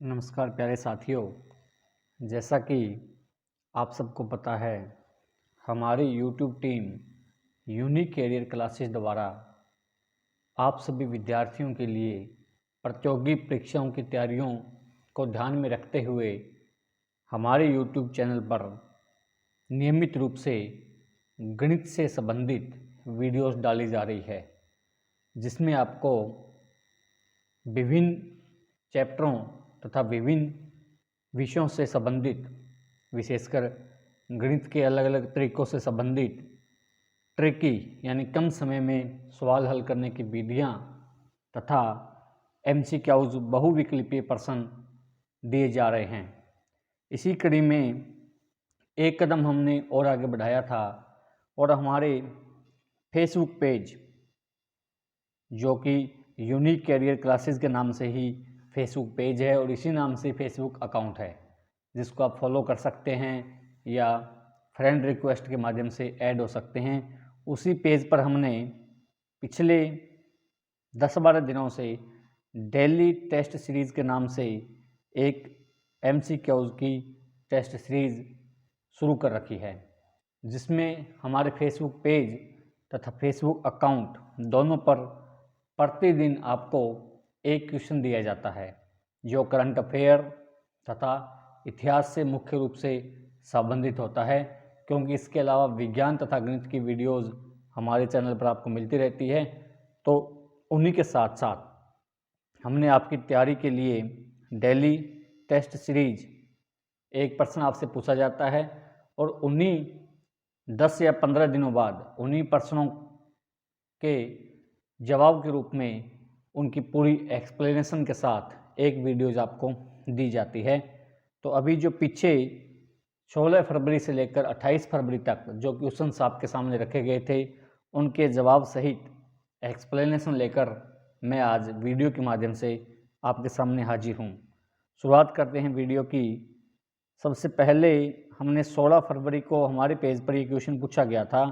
नमस्कार प्यारे साथियों। जैसा कि आप सबको पता है, हमारी YouTube team unique career classes द्वारा आप सभी विद्यार्थियों के लिए प्रतियोगी परीक्षाओं की तैयारियों को ध्यान में रखते हुए हमारे YouTube चैनल पर नियमित रूप से गणित से संबंधित वीडियोस डाली जा रही है, जिसमें आपको विभिन्न चैप्टरों तथा विभिन्न विषयों से संबंधित, विशेषकर गणित के अलग अलग तरीकों से संबंधित ट्रिकी यानी कम समय में सवाल हल करने की विधियाँ तथा MCQs बहुविकल्पीय प्रश्न दिए जा रहे हैं। इसी कड़ी में एक कदम हमने और आगे बढ़ाया था और हमारे फेसबुक पेज, जो कि यूनिक कैरियर क्लासेस के नाम से ही फेसबुक पेज है और इसी नाम से फेसबुक अकाउंट है, जिसको आप फॉलो कर सकते हैं या फ्रेंड रिक्वेस्ट के माध्यम से ऐड हो सकते हैं। उसी पेज पर हमने पिछले 10-12 दिनों से डेली टेस्ट सीरीज़ के नाम से एक MCQs की टेस्ट सीरीज़ शुरू कर रखी है, जिसमें हमारे फेसबुक पेज तथा फेसबुक अकाउंट दोनों पर प्रतिदिन आपको एक क्वेश्चन दिया जाता है, जो करंट अफेयर तथा इतिहास से मुख्य रूप से संबंधित होता है, क्योंकि इसके अलावा विज्ञान तथा गणित की वीडियोस हमारे चैनल पर आपको मिलती रहती है। तो उन्हीं के साथ साथ हमने आपकी तैयारी के लिए डेली टेस्ट सीरीज, एक प्रश्न आपसे पूछा जाता है और उन्हीं 10 या 15 दिनों बाद उन्हीं प्रश्नों के जवाब के रूप में उनकी पूरी एक्सप्लेनेशन के साथ एक वीडियोज़ आपको दी जाती है। तो अभी जो पीछे 16 फरवरी से लेकर 28 फरवरी तक जो क्वेश्चंस आपके सामने रखे गए थे, उनके जवाब सहित एक्सप्लेनेशन लेकर मैं आज वीडियो के माध्यम से आपके सामने हाजिर हूँ। शुरुआत करते हैं वीडियो की। सबसे पहले हमने 16 फरवरी को हमारे पेज पर ये क्वेश्चन पूछा गया था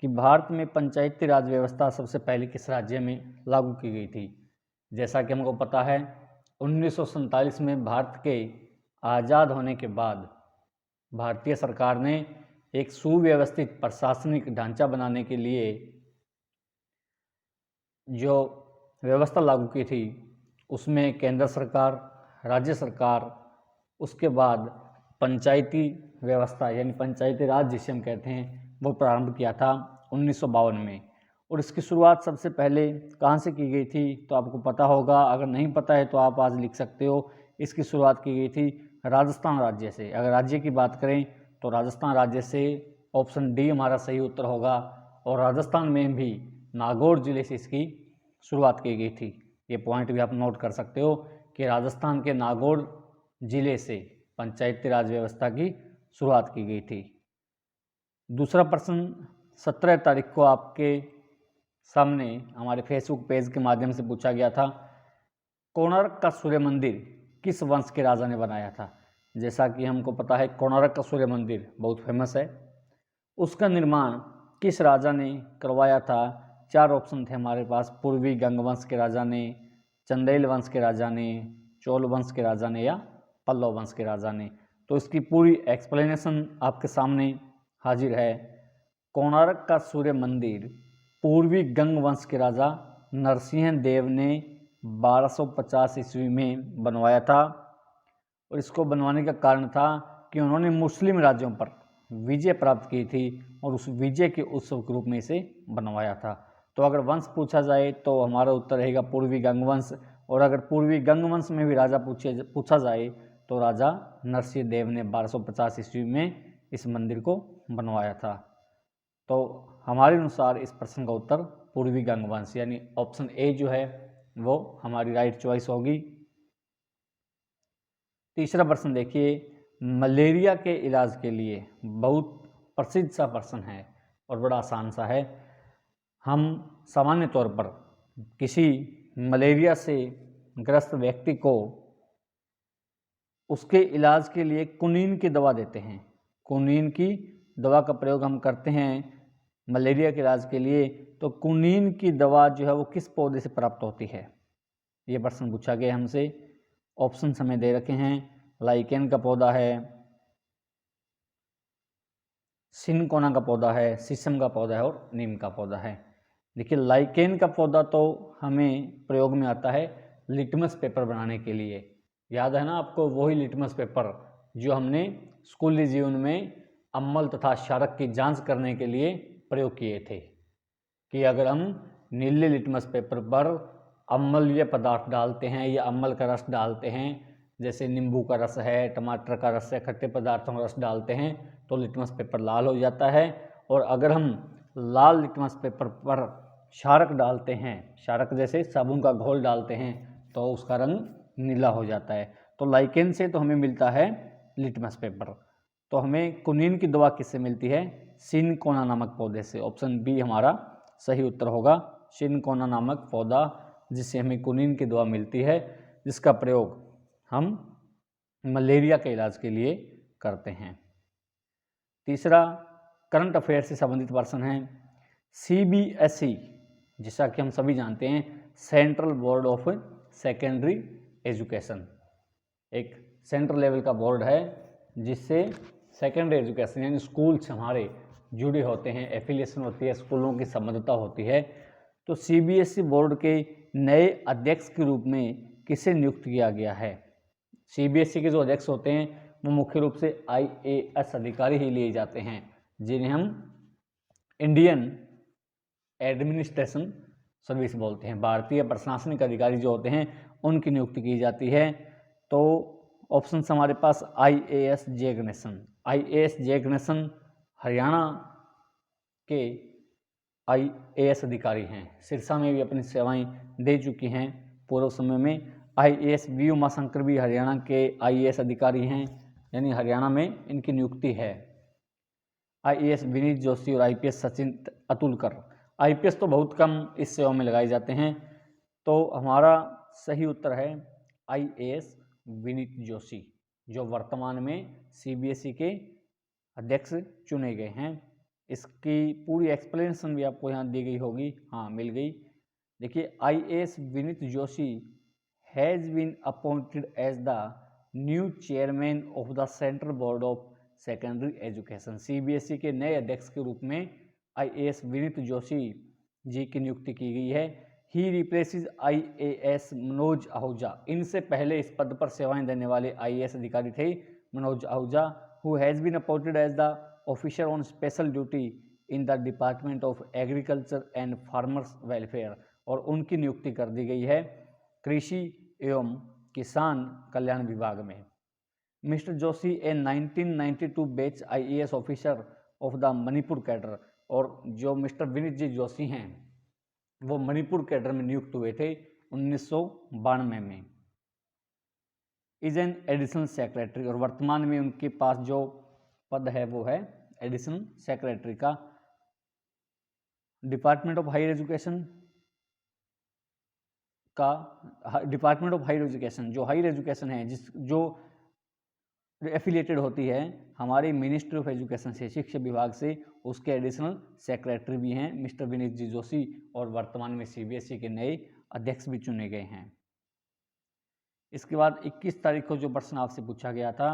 कि भारत में पंचायती राज व्यवस्था सबसे पहले किस राज्य में लागू की गई थी। जैसा कि हमको पता है, 1947 में भारत के आज़ाद होने के बाद भारतीय सरकार ने एक सुव्यवस्थित प्रशासनिक ढांचा बनाने के लिए जो व्यवस्था लागू की थी, उसमें केंद्र सरकार, राज्य सरकार, उसके बाद पंचायती व्यवस्था यानी पंचायती राज जिसे हम कहते हैं, वो प्रारंभ किया था 1952 में। और इसकी शुरुआत सबसे पहले कहाँ से की गई थी तो आपको पता होगा, अगर नहीं पता है तो आप आज लिख सकते हो। इसकी शुरुआत की गई थी राजस्थान राज्य से। अगर राज्य की बात करें तो राजस्थान राज्य से, ऑप्शन डी हमारा सही उत्तर होगा। और राजस्थान में भी नागौर जिले से इसकी शुरुआत की गई थी। ये पॉइंट भी आप नोट कर सकते हो कि राजस्थान के नागौर जिले से पंचायती राज व्यवस्था की शुरुआत की गई थी। दूसरा प्रश्न 17 तारीख को आपके सामने हमारे फेसबुक पेज के माध्यम से पूछा गया था। कोणार्क का सूर्य मंदिर किस वंश के राजा ने बनाया था। जैसा कि हमको पता है, कोणार्क का सूर्य मंदिर बहुत फेमस है। उसका निर्माण किस राजा ने करवाया था। 4 ऑप्शन थे हमारे पास। पूर्वी गंग वंश के राजा ने, चंदेल वंश के राजा ने, चोल वंश के राजा ने या पल्लव वंश के राजा ने। तो इसकी पूरी एक्सप्लेनेशन आपके सामने हाजिर है। कोणार्क का सूर्य मंदिर पूर्वी गंग वंश के राजा नरसिंह देव ने 1250 ईस्वी में बनवाया था। और इसको बनवाने का कारण था कि उन्होंने मुस्लिम राज्यों पर विजय प्राप्त की थी और उस विजय के उत्सव के रूप में इसे बनवाया था। तो अगर वंश पूछा जाए तो हमारा उत्तर रहेगा पूर्वी गंग वंश। और अगर पूर्वी गंग वंश में भी राजा पूछा जाए तो राजा नरसिंह देव ने 1250 ईस्वी में इस मंदिर को बनवाया था। तो हमारे अनुसार इस प्रश्न का उत्तर पूर्वी गंग वंश यानी ऑप्शन ए जो है वो हमारी राइट चॉइस होगी। तीसरा प्रश्न देखिए, मलेरिया के इलाज के लिए बहुत प्रसिद्ध सा प्रश्न है और बड़ा आसान सा है। हम सामान्य तौर पर किसी मलेरिया से ग्रस्त व्यक्ति को उसके इलाज के लिए कुनीन की दवा देते हैं। कुनीन की दवा का प्रयोग हम करते हैं मलेरिया के इलाज के लिए। तो कुनीन की दवा जो है वो किस पौधे से प्राप्त होती है, ये प्रश्न पूछा गया हमसे। ऑप्शन हमें दे रखे हैं, लाइकेन का पौधा है, सिनकोना का पौधा है, शीशम का पौधा है और नीम का पौधा है। देखिए लाइकेन का पौधा तो हमें प्रयोग में आता है लिटमस पेपर बनाने के लिए। याद है ना आपको, वही लिटमस पेपर जो हमने स्कूली जीवन में अम्ल तथा क्षारक की जांच करने के लिए प्रयोग किए थे, कि अगर हम नीले लिटमस पेपर पर अम्लीय पदार्थ डालते हैं या अम्ल का रस डालते हैं, जैसे नींबू का रस है, टमाटर का रस है, खट्टे पदार्थों का रस डालते हैं तो लिटमस पेपर लाल हो जाता है। और अगर हम लाल लिटमस पेपर पर क्षारक डालते हैं, क्षारक जैसे साबुन का घोल डालते हैं, तो उसका रंग नीला हो जाता है। तो लाइकेन से तो हमें मिलता है लिटमस पेपर। तो हमें कुनीन की दवा किससे मिलती है? सिनकोना नामक पौधे से। ऑप्शन बी हमारा सही उत्तर होगा, सिनकोना नामक पौधा जिससे हमें कुनीन की दवा मिलती है, जिसका प्रयोग हम मलेरिया के इलाज के लिए करते हैं। तीसरा करंट अफेयर से संबंधित प्रश्न है, CBSE जैसा कि हम सभी जानते हैं central Board of Secondary education, एक सेंट्रल लेवल का बोर्ड है जिससे सेकेंडरी एजुकेशन यानी स्कूल से हमारे जुड़े होते हैं, एफिलिएशन होती है, स्कूलों की संबद्धता होती है। तो CBSE बोर्ड के नए अध्यक्ष के रूप में किसे नियुक्त किया गया है? CBSE के जो अध्यक्ष होते हैं वो मुख्य रूप से IAS अधिकारी ही लिए जाते हैं, जिन्हें हम इंडियन एडमिनिस्ट्रेशन सर्विस बोलते हैं। भारतीय प्रशासनिक अधिकारी जो होते हैं उनकी नियुक्ति की जाती है। तो ऑप्शन हमारे पास IAS जे गणेशन, IAS जे गणेशन हरियाणा के IAS अधिकारी हैं, सिरसा में भी अपनी सेवाएं दे चुकी हैं पूर्व समय में। IAS वी उमाशंकर भी हरियाणा के IAS अधिकारी हैं, यानी हरियाणा में इनकी नियुक्ति है। IAS विनीत जोशी और IPS सचिन अतुलकर। IPS तो बहुत कम इस सेवा में लगाए जाते हैं, तो हमारा सही उत्तर है IAS विनीत जोशी, जो वर्तमान में CBSE के अध्यक्ष चुने गए हैं। इसकी पूरी एक्सप्लेनेशन भी आपको यहाँ दी गई होगी, हाँ मिल गई। देखिए IAS Vineet Joshi has been appointed as the new chairman of the Central Board of Secondary Education. CBSE के नए अध्यक्ष के रूप में IAS विनीत जोशी जी की नियुक्ति की गई है। ही रिप्लेसेस IAS मनोज आहूजा। इनसे पहले इस पद पर सेवाएं देने वाले IAS अधिकारी थे Manoj Ahuja, who has been appointed as the officer on special duty in the Department of Agriculture and Farmers Welfare। और उनकी नियुक्ति कर दी गई है कृषि एवं किसान कल्याण विभाग में। Mister Joshi A 1992 batch IAS officer of the Manipur cadre. और जो मिस्टर विनीत जी जोशी हैं वो मणिपुर कैडर में नियुक्त हुए थे 1992 में। इज एन एडिशनल सेक्रेटरी, और वर्तमान में उनके पास जो पद है वो है एडिशनल सेक्रेटरी का। डिपार्टमेंट ऑफ हायर एजुकेशन का, डिपार्टमेंट ऑफ हायर एजुकेशन जो हायर एजुकेशन है जो एफिलिएटेड होती है हमारे मिनिस्ट्री ऑफ एजुकेशन से, शिक्षा विभाग से, उसके एडिशनल सेक्रेटरी भी हैं मिस्टर विनीत जी जोशी, और वर्तमान में CBSE के नए अध्यक्ष भी चुने गए हैं। इसके बाद 21 तारीख को जो प्रश्न आपसे पूछा गया था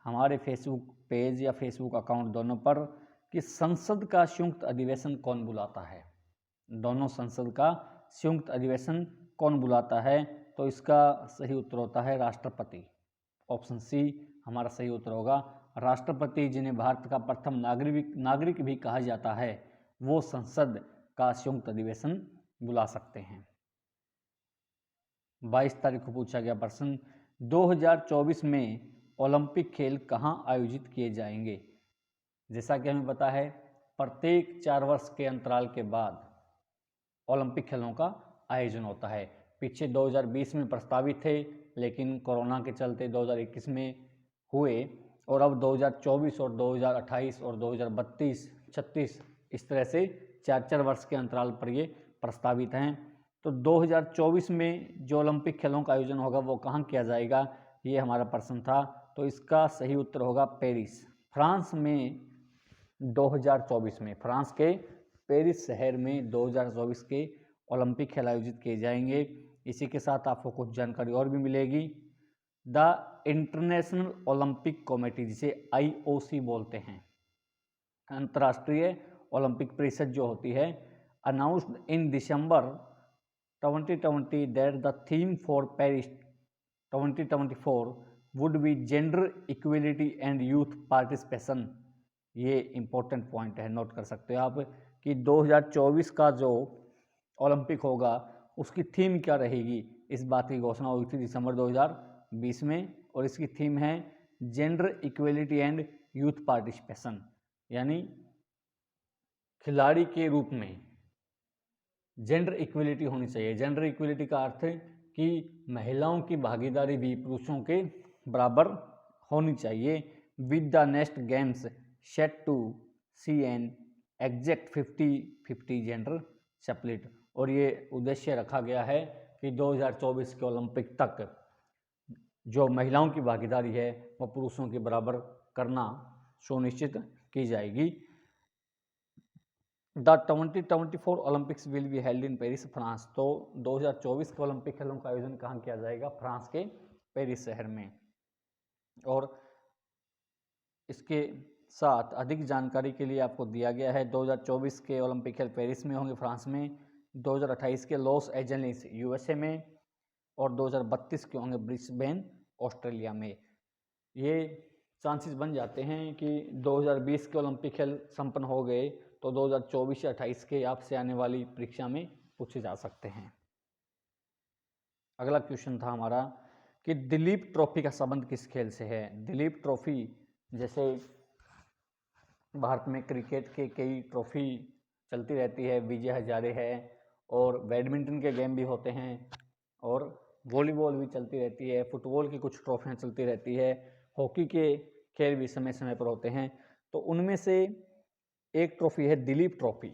हमारे फेसबुक पेज या फेसबुक अकाउंट दोनों पर, कि संसद का संयुक्त अधिवेशन कौन बुलाता है? दोनों संसद का संयुक्त अधिवेशन कौन बुलाता है? तो इसका सही उत्तर होता है राष्ट्रपति। ऑप्शन सी हमारा सही उत्तर होगा, राष्ट्रपति, जिन्हें भारत का प्रथम नागरिक भी कहा जाता है, वो संसद का संयुक्त अधिवेशन बुला सकते हैं। 22 तारीख को पूछा गया प्रश्न, 2024 में ओलंपिक खेल कहाँ आयोजित किए जाएंगे? जैसा कि हमें पता है प्रत्येक 4 वर्ष के अंतराल के बाद ओलंपिक खेलों का आयोजन होता है। पीछे 2020 में प्रस्तावित थे, लेकिन कोरोना के चलते 2021 में हुए, और अब 2024 और 2028 और 2032, 36 इस तरह से 4-4 वर्ष के अंतराल पर ये प्रस्तावित हैं। तो 2024 में जो ओलंपिक खेलों का आयोजन होगा वो कहाँ किया जाएगा, ये हमारा प्रश्न था। तो इसका सही उत्तर होगा पेरिस, फ्रांस में 2024 में, फ्रांस के पेरिस शहर में 2024 के ओलंपिक खेल आयोजित किए जाएंगे। इसी के साथ आपको कुछ जानकारी और भी मिलेगी। द इंटरनेशनल ओलंपिक कमेटी, जिसे IOC बोलते हैं, अंतर्राष्ट्रीय ओलंपिक परिषद जो होती है, announced in December 2020 that the theme for Paris 2024 would be gender equality and youth participation. ये इंपॉर्टेंट पॉइंट है, नोट कर सकते हो आप कि 2024 का जो ओलंपिक होगा उसकी थीम क्या रहेगी। इस बात की घोषणा हुई थी दिसंबर 2020 में, और इसकी थीम है gender equality and youth participation, यानी खिलाड़ी के रूप में जेंडर इक्वलिटी होनी चाहिए। जेंडर इक्वलिटी का अर्थ है कि महिलाओं की भागीदारी भी पुरुषों के बराबर होनी चाहिए। With the next games set to see an exact 50-50 gender split, और ये उद्देश्य रखा गया है कि 2024 के ओलंपिक तक जो महिलाओं की भागीदारी है वह पुरुषों के बराबर करना सुनिश्चित की जाएगी। The 2024 Olympics will be held in Paris, France. तो 2024 के ओलंपिक खेलों का आयोजन कहाँ किया जाएगा? फ्रांस के पेरिस शहर में। और इसके साथ अधिक जानकारी के लिए आपको दिया गया है 2024 के ओलंपिक खेल पेरिस में होंगे, फ्रांस में, 2028 के लॉस एंजलिस USA में, और 2032 के होंगे ब्रिस्बेन ऑस्ट्रेलिया में। ये चांसेस बन जाते हैं कि 2020 के ओलंपिक खेल संपन्न हो गए तो 2024 या 28 के आपसे आने वाली परीक्षा में पूछे जा सकते हैं। अगला क्वेश्चन था हमारा कि दिलीप ट्रॉफी का संबंध किस खेल से है? दिलीप ट्रॉफी, जैसे भारत में क्रिकेट के कई ट्रॉफी चलती रहती है, विजय हजारे है, और बैडमिंटन के गेम भी होते हैं, और वॉलीबॉल भी चलती रहती है, फुटबॉल की कुछ ट्रॉफियाँ चलती रहती है, हॉकी के खेल भी समय समय पर होते हैं। तो उनमें से एक ट्रॉफी है दिलीप ट्रॉफी,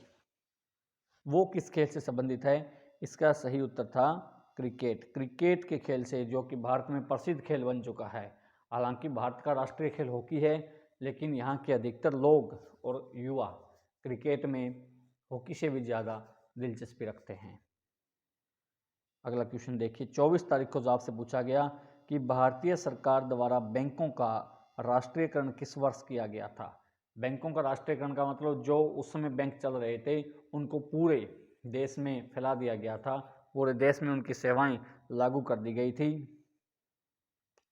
वो किस खेल से संबंधित है? इसका सही उत्तर था क्रिकेट। क्रिकेट के खेल से, जो कि भारत में प्रसिद्ध खेल बन चुका है। हालांकि भारत का राष्ट्रीय खेल हॉकी है, लेकिन यहाँ के अधिकतर लोग और युवा क्रिकेट में हॉकी से भी ज़्यादा दिलचस्पी रखते हैं। अगला क्वेश्चन देखिए, 24 तारीख को जो आपसे पूछा गया कि भारतीय सरकार द्वारा बैंकों का राष्ट्रीयकरण किस वर्ष किया गया था? बैंकों का राष्ट्रीयकरण का मतलब जो उस समय बैंक चल रहे थे उनको पूरे देश में फैला दिया गया था, पूरे देश में उनकी सेवाएं लागू कर दी गई थी,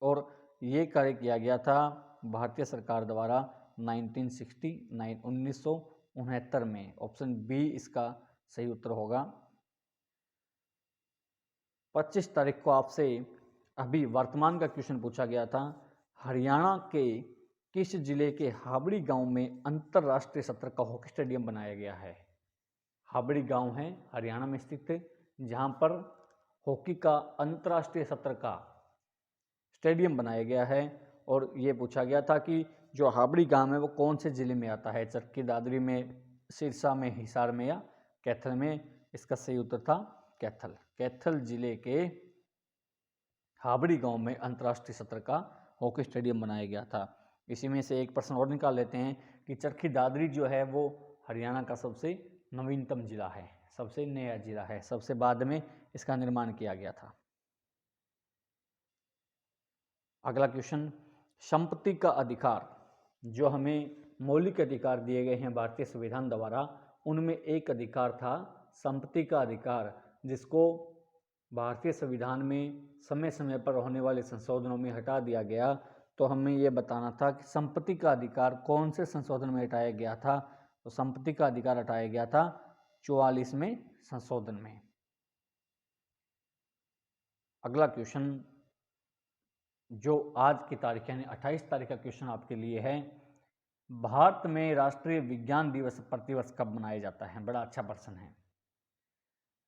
और ये कार्य किया गया था भारतीय सरकार द्वारा 1969 में। ऑप्शन बी इसका सही उत्तर होगा। 25 तारीख को आपसे अभी वर्तमान का क्वेश्चन पूछा गया था, हरियाणा के किस जिले के हाबड़ी गांव में अंतरराष्ट्रीय सत्र का हॉकी स्टेडियम बनाया गया है? हाबड़ी गांव है हरियाणा में स्थित, जहां पर हॉकी का अंतरराष्ट्रीय सत्र का स्टेडियम बनाया गया है। और ये पूछा गया था कि जो हाबड़ी गांव है वो कौन से जिले में आता है? चरखी दादरी में, सिरसा में, हिसार में, या कैथल में? इसका सही उत्तर था कैथल। कैथल जिले के हाबड़ी गांव में अंतर्राष्ट्रीय सत्र का हॉकी स्टेडियम बनाया गया था। इसी में से एक प्रश्न और निकाल लेते हैं कि चरखी दादरी जो है वो हरियाणा का सबसे नवीनतम जिला है, सबसे नया जिला है, सबसे बाद में इसका निर्माण किया गया था। अगला क्वेश्चन, संपत्ति का अधिकार, जो हमें मौलिक अधिकार दिए गए हैं भारतीय संविधान द्वारा, उनमें एक अधिकार था संपत्ति का अधिकार, जिसको भारतीय संविधान में समय समय पर होने वाले संशोधनों में हटा दिया गया। तो हमें ये बताना था कि संपत्ति का अधिकार कौन से संशोधन में हटाया गया था? तो संपत्ति का अधिकार हटाया गया था 44वें संशोधन में। अगला क्वेश्चन जो आज की तारीख यानी 28 तारीख का क्वेश्चन आपके लिए है, भारत में राष्ट्रीय विज्ञान दिवस प्रतिवर्ष कब मनाया जाता है? बड़ा अच्छा प्रश्न है।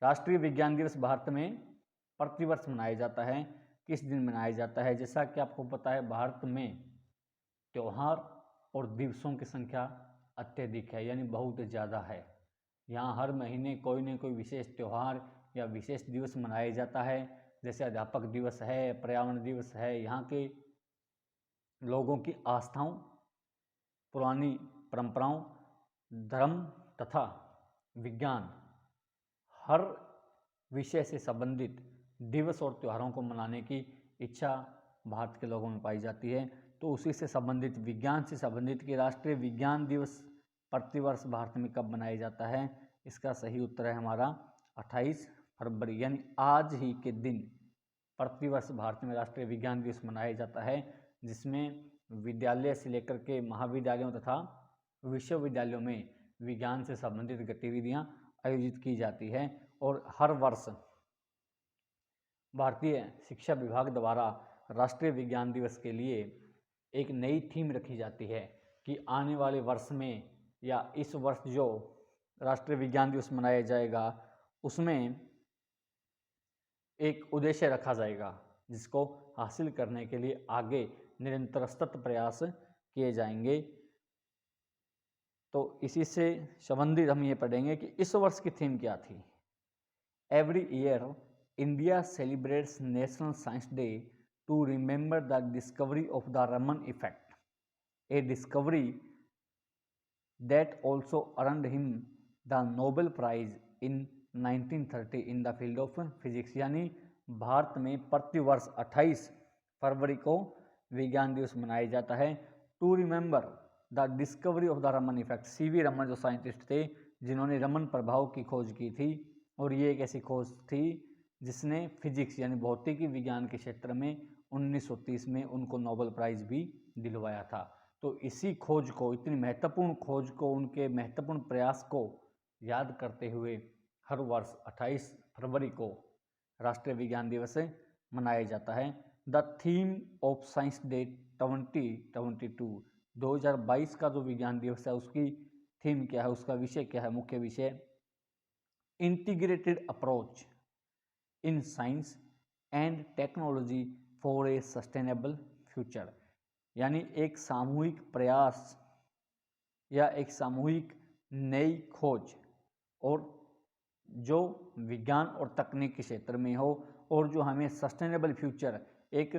राष्ट्रीय विज्ञान दिवस भारत में प्रतिवर्ष मनाया जाता है। किस दिन मनाया जाता है? जैसा कि आपको पता है भारत में त्यौहार और दिवसों की संख्या अत्यधिक है, यानी बहुत ज़्यादा है। यहाँ हर महीने कोई न कोई विशेष त्यौहार या विशेष दिवस मनाया जाता है, जैसे अध्यापक दिवस है, पर्यावरण दिवस है। यहाँ के लोगों की आस्थाओं, पुरानी परंपराओं, धर्म तथा विज्ञान, हर विषय से संबंधित दिवस और त्योहारों को मनाने की इच्छा भारत के लोगों में पाई जाती है। तो उसी से संबंधित, विज्ञान से संबंधित कि राष्ट्रीय विज्ञान दिवस प्रतिवर्ष भारत में कब मनाया जाता है, इसका सही उत्तर है हमारा 28 फरवरी, यानी आज ही के दिन प्रतिवर्ष भारत में राष्ट्रीय विज्ञान दिवस मनाया जाता है, जिसमें विद्यालय से लेकर के महाविद्यालयों तथा विश्वविद्यालयों में विज्ञान से संबंधित गतिविधियां आयोजित की जाती है। और हर वर्ष भारतीय शिक्षा विभाग द्वारा राष्ट्रीय विज्ञान दिवस के लिए एक नई थीम रखी जाती है कि आने वाले वर्ष में या इस वर्ष जो राष्ट्रीय विज्ञान दिवस मनाया जाएगा उसमें एक उद्देश्य रखा जाएगा, जिसको हासिल करने के लिए आगे निरंतर सतत प्रयास किए जाएंगे। तो इसी से संबंधित हम ये पढ़ेंगे कि इस वर्ष की थीम क्या थी। Every year India celebrates National Science Day to remember the discovery of the Raman effect, a discovery that also earned him the Nobel prize in 1930 in the field of physics. यानी भारत में प्रतिवर्ष 28 फरवरी को विज्ञान दिवस मनाया जाता है to remember the discovery of the Raman effect. CV Raman जो साइंटिस्ट थे जिन्होंने रमन प्रभाव की खोज की थी, और ये एक ऐसी खोज थी जिसने फिजिक्स यानी भौतिकी विज्ञान के क्षेत्र में 1930 में उनको नोबेल प्राइज भी दिलवाया था। तो इसी खोज को, इतनी महत्वपूर्ण खोज को, उनके महत्वपूर्ण प्रयास को याद करते हुए हर वर्ष 28 फरवरी को राष्ट्रीय विज्ञान दिवस मनाया जाता है। The theme of science day 2022 का जो विज्ञान दिवस है उसकी थीम क्या है, उसका विषय क्या है, मुख्य विषय integrated approach in science and technology for a sustainable future. यानी एक सामूहिक प्रयास या एक सामूहिक नई खोज, और जो विज्ञान और तकनीक के क्षेत्र में हो, और जो हमें सस्टेनेबल फ्यूचर, एक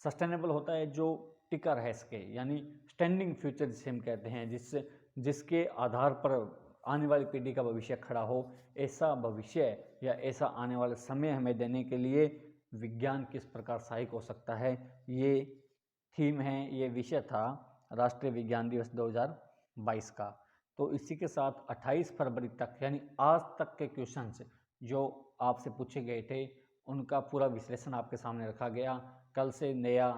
सस्टेनेबल होता है जो टिका रह सके, यानी स्टैंडिंग फ्यूचर जिसे हम कहते हैं, जिसके आधार पर आने वाली पीढ़ी का भविष्य खड़ा हो, ऐसा भविष्य या ऐसा आने वाला समय हमें देने के लिए विज्ञान किस प्रकार सहायक हो सकता है, ये थीम है, ये विषय था राष्ट्रीय विज्ञान दिवस 2022 का। तो इसी के साथ 28 फरवरी तक यानी आज तक के क्वेश्चंस जो आपसे पूछे गए थे उनका पूरा विश्लेषण आपके सामने रखा गया। कल से नया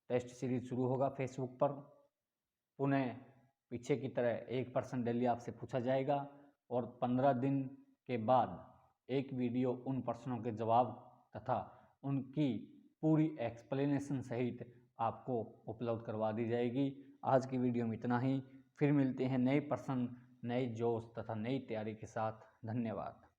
टेस्ट सीरीज शुरू होगा फेसबुक पर। पुनः पीछे की तरह 1 प्रश्न डेली आपसे पूछा जाएगा, और 15 दिन के बाद एक वीडियो उन प्रश्नों के जवाब तथा उनकी पूरी एक्सप्लेनेशन सहित आपको उपलब्ध करवा दी जाएगी। आज की वीडियो में इतना ही। फिर मिलते हैं नए प्रश्न, नए जोश तथा नई तैयारी के साथ। धन्यवाद।